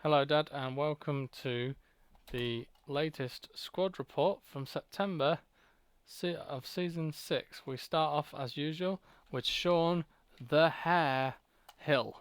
Hello, Dad, and welcome to the latest squad report from September of season 6. We start off as usual with Sean the Hare Hill.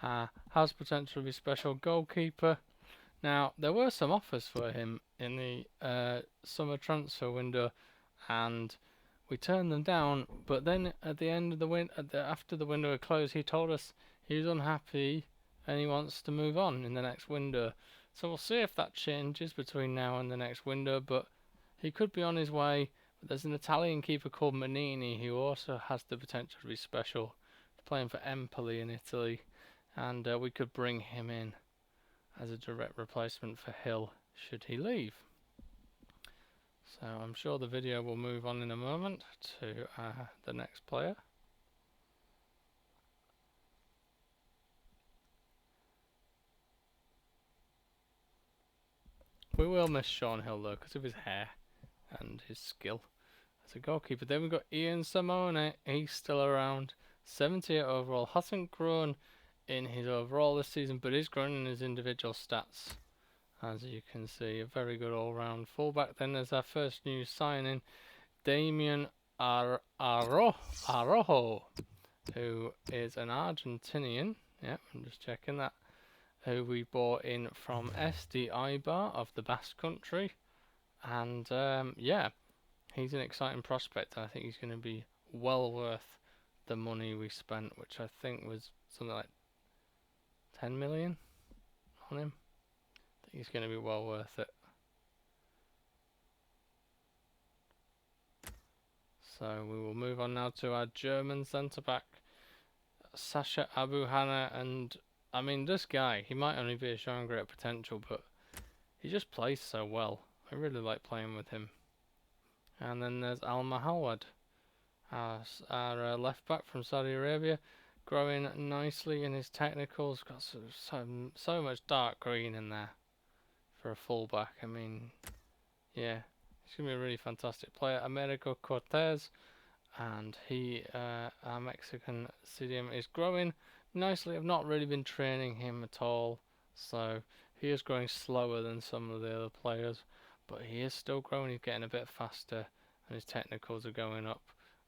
Has potential to be special goalkeeper. Now, there were some offers for him in the summer transfer window, and we turned them down. But then at the end of the after the window had closed, he told us he was unhappy and he wants to move on in the next window. So we'll see if that changes between now and the next window. But he could be on his way. But there's an Italian keeper called Manini who also has the potential to be special, playing for Empoli in Italy, and we could bring him in as a direct replacement for Hill should he leave. So I'm sure the video will move on in a moment to the next player. We will miss Sean Hill though because of his hair and his skill as a goalkeeper. Then we've got Ian Simone. He's still around. 78 overall. Hasn't grown in his overall this season, but is growing in his individual stats. As you can see, a very good all-round fullback. Then there's our first new signing, Damian Arrojo, who is an Argentinian. Yep, I'm just checking that. Who we bought in from SD Eibar of the Basque Country. And yeah, he's an exciting prospect. I think he's going to be well worth the money we spent, which I think was something like 10 million on him. I think he's going to be well worth it. So we will move on now to our German centre-back, Sasha Abuhana. And I mean, this guy, he might only be showing great potential, but he just plays so well. I really like playing with him. And then there's Al Mahawad, our left back from Saudi Arabia, growing nicely in his technicals. Got so much dark green in there for a fullback. I mean, yeah, he's gonna be a really fantastic player. Americo Cortez, and he, our Mexican CDM, is growing nicely. I've not really been training him at all, so he is growing slower than some of the other players, but he is still growing. He's getting a bit faster, and his technicals are going up,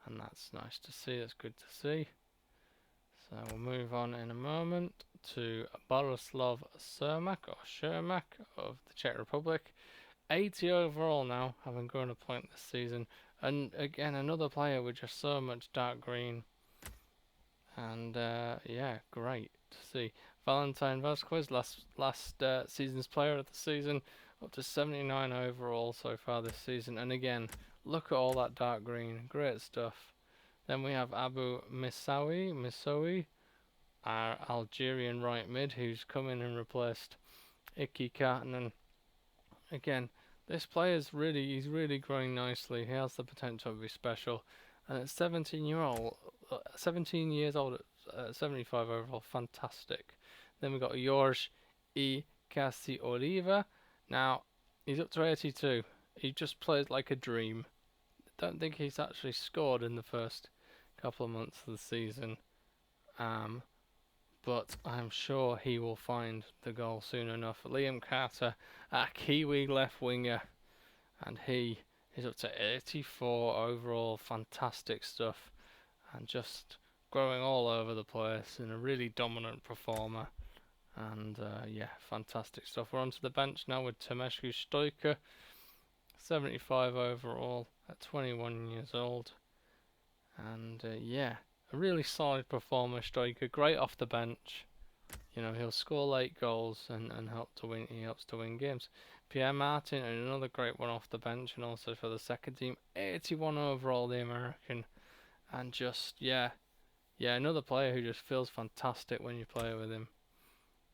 and that's nice to see. That's good to see. So we'll move on in a moment to Borislav Cermak of the Czech Republic. 80 overall now, having grown a point this season. And again, another player with just so much dark green. And yeah, great to see. Valentin Vasquez, last season's player of the season, up to 79 overall so far this season. And again, look at all that dark green, great stuff. Then we have Abu Misawi, our Algerian right mid, who's come in and replaced Iki Katanen. Again, this player's he's really growing nicely. He has the potential to be special. And at 17 years old, at 75 overall, fantastic. Then we've got Jorge E. Casi Oliva. Now, he's up to 82. He just plays like a dream. Don't think he's actually scored in the first couple of months of the season. But I'm sure he will find the goal soon enough. Liam Carter, a Kiwi left winger, and he is up to 84 overall. Fantastic stuff, and just growing all over the place and a really dominant performer. And yeah, fantastic stuff. We're onto the bench now with Temescu Stoiker, 75 overall at 21 years old. And yeah, a really solid performer, Striker, great off the bench. You know, he'll score late goals and help to win. He helps to win games. Pierre Martin, and another great one off the bench, and also for the second team, 81 overall, the American, and just yeah, another player who just feels fantastic when you play with him,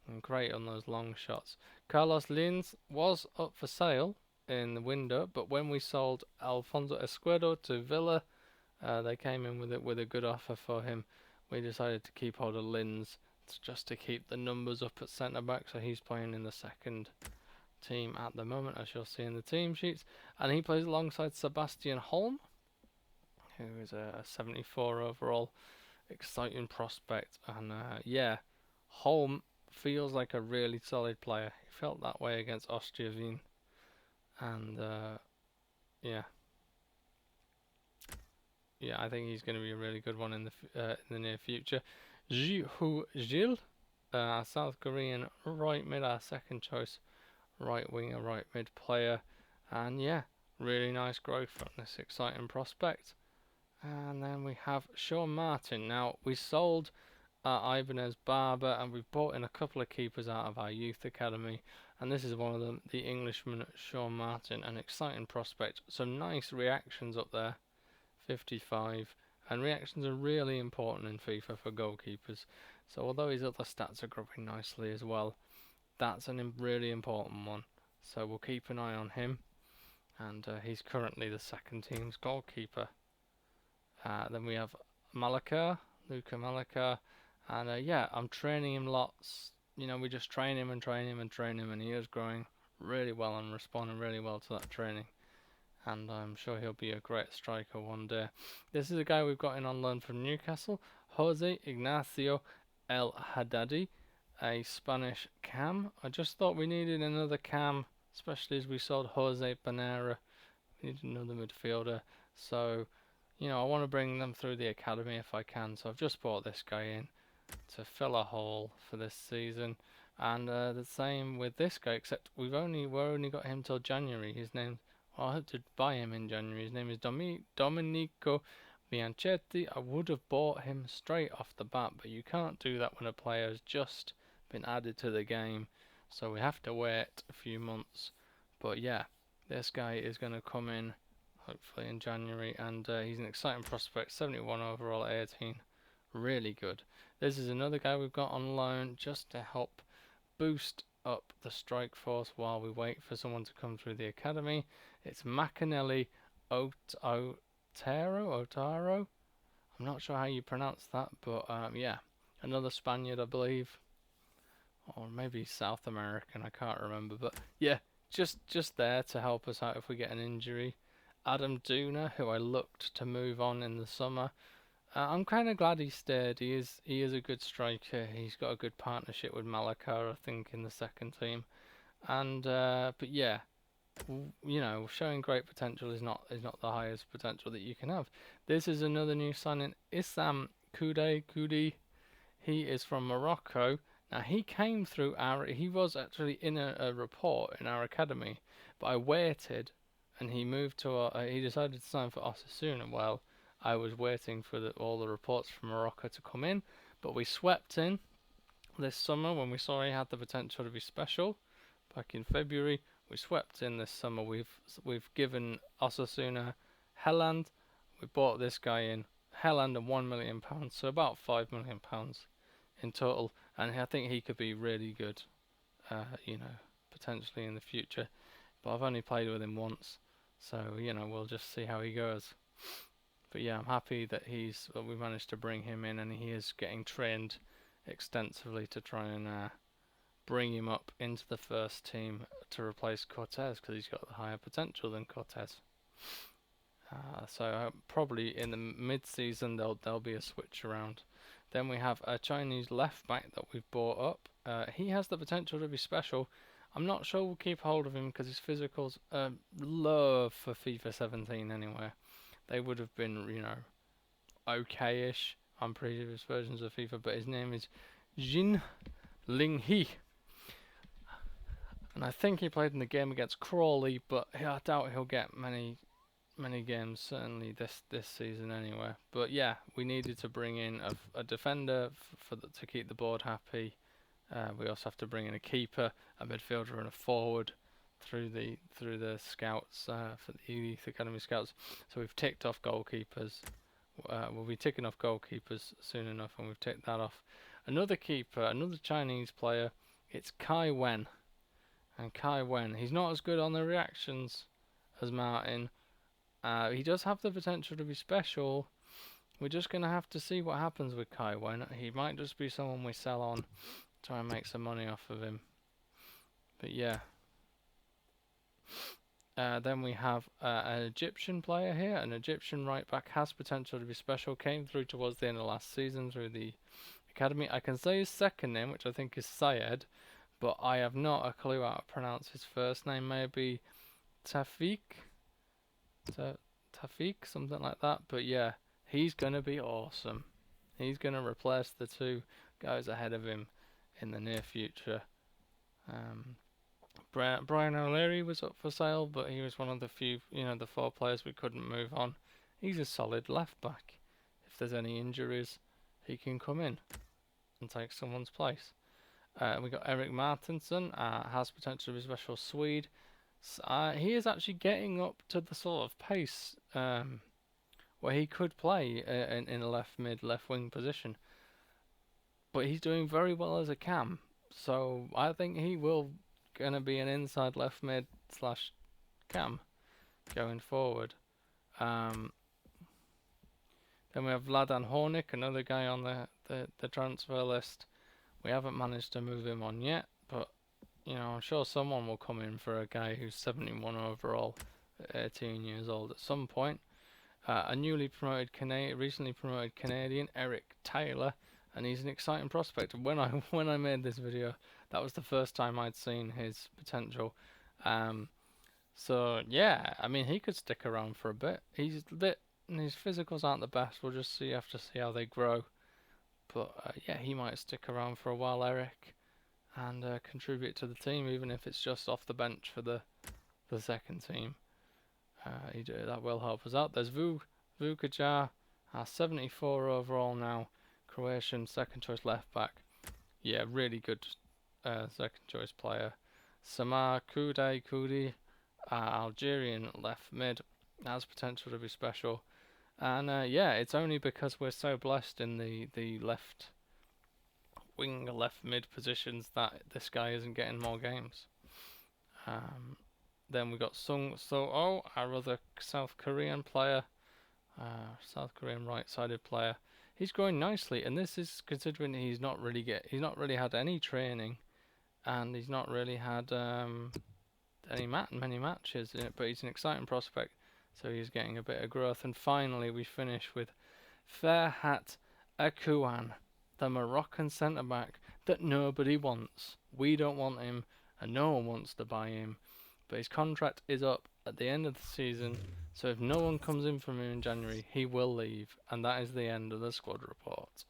and great on those long shots. Carlos Lins was up for sale in the window, but when we sold Alfonso Escuero to Villa, they came in with a good offer for him. We decided to keep hold of Linz just to keep the numbers up at centre back, so he's playing in the second team at the moment, as you'll see in the team sheets, and he plays alongside Sebastian Holm, who is a 74 overall, exciting prospect. And yeah, Holm feels like a really solid player. He felt that way against Austria Wien, and yeah, yeah, I think he's going to be a really good one in the near future. Ji Hoo Jil, South Korean right mid, our second choice right winger, right mid player, and yeah, really nice growth from this exciting prospect. And then we have Sean Martin. Now we sold Ibanez Barber, and we've brought in a couple of keepers out of our youth academy, and this is one of them, the Englishman Sean Martin, an exciting prospect. Some nice reactions up there, 55, and reactions are really important in FIFA for goalkeepers. So although his other stats are growing nicely as well, that's a really important one. So we'll keep an eye on him, and he's currently the second team's goalkeeper. Then we have Malaka, Luka Malaka, and yeah, I'm training him lots. You know, we just train him and train him and train him, and he is growing really well and responding really well to that training. And I'm sure he'll be a great striker one day. This is a guy we've got in on loan from Newcastle, Jose Ignacio El Haddadi, a Spanish cam. I just thought we needed another cam, especially as we sold Jose Panera. We need another midfielder. So, you know, I want to bring them through the academy if I can. So I've just brought this guy in to fill a hole for this season. And the same with this guy, except we're only got him till January. His name, well, I hope to buy him in January. His name is Domenico Bianchetti. I would have bought him straight off the bat, but you can't do that when a player has just been added to the game. So we have to wait a few months. But yeah, this guy is going to come in hopefully in January, and he's an exciting prospect, 71 overall at 18, really good. This is another guy we've got on loan just to help boost up the strike force while we wait for someone to come through the academy. It's Macanelli Otaro. I'm not sure how you pronounce that, but yeah, another Spaniard, I believe, or maybe South American, I can't remember, but yeah, just there to help us out if we get an injury. Adam Duna, who I looked to move on in the summer. I'm kind of glad he stayed. He is a good striker. He's got a good partnership with Malaka, I think, in the second team. And but yeah, you know, showing great potential is not the highest potential that you can have. This is another new signing, Issam Koudi. He is from Morocco. Now he came through he was actually in a report in our academy, but I waited, and he moved to he decided to sign for Osasuna. Well, I was waiting for all the reports from Morocco to come in, but we swept in this summer when we saw he had the potential to be special. Back in February, we swept in this summer. We've given Osasuna Helland. We bought this guy in Helland and £1 million, so about £5 million in total, and I think he could be really good, you know, potentially in the future. But I've only played with him once, so you know, we'll just see how he goes. But yeah, I'm happy that we managed to bring him in, and he is getting trained extensively to try and bring him up into the first team to replace Cortez, because he's got the higher potential than Cortez. So probably in the mid-season there'll be a switch around. Then we have a Chinese left back that we've bought up. He has the potential to be special. I'm not sure we'll keep hold of him because his physicals are low for FIFA 17 anyway. They would have been, you know, okay-ish on previous versions of FIFA, but his name is Jin Ling He. And I think he played in the game against Crawley, but I doubt he'll get many games, certainly this season anyway. But yeah, we needed to bring in a defender to keep the board happy. We also have to bring in a keeper, a midfielder, and a forward through the scouts for the youth academy scouts. So we've ticked off goalkeepers. We'll be ticking off goalkeepers soon enough, and we've ticked that off. Another keeper, another Chinese player. It's Kai Wen, and Kai Wen. He's not as good on the reactions as Martin. He does have the potential to be special. We're just going to have to see what happens with Kai Wen. He might just be someone we sell on, try and make some money off of him. But yeah. Then we have an Egyptian player here. An Egyptian right back, has potential to be special. Came through towards the end of last season through the academy. I can say his second name, which I think is Syed, but I have not a clue how to pronounce his first name. Maybe Tafiq, Tafiq, something like that. But yeah, he's gonna be awesome. He's gonna replace the two guys ahead of him in the near future. Brian O'Leary was up for sale, but he was one of the few, the 4 players we couldn't move on. He's a solid left back. If there's any injuries, he can come in and take someone's place. We got Eric Martinsson, has potential to be a special Swede. He is actually getting up to the sort of pace where he could play in a left mid, left wing position. But he's doing very well as a cam, so I think he will gonna be an inside left mid / cam going forward. Then we have Vladan Hornik, another guy on the transfer list. We haven't managed to move him on yet, but I'm sure someone will come in for a guy who's 71 overall, 18 years old at some point. A recently promoted Canadian, Eric Taylor, and he's an exciting prospect. When I made this video, that was the first time I'd seen his potential. So yeah, I mean, he could stick around for a bit. His physicals aren't the best. We'll just have to see how they grow. But yeah, he might stick around for a while, Eric, and contribute to the team, even if it's just off the bench for the second team. That will help us out. There's Vukajar, 74 overall now, Croatian second choice left back. Yeah, really good second choice player. Samar Kudi, Algerian left mid, has potential to be special. And yeah, it's only because we're so blessed in the left wing, left mid positions that this guy isn't getting more games. Then we got Sung So-oh, our other South Korean player, South Korean right-sided player. He's growing nicely, and this is considering he's not really had any training, and he's not really had many matches in it. But he's an exciting prospect, so he's getting a bit of growth. And finally, we finish with Ferhat Akouan, the Moroccan centre back that nobody wants. We don't want him, and no one wants to buy him. But his contract is up at the end of the season, so if no one comes in from him in January, he will leave, and that is the end of the squad report.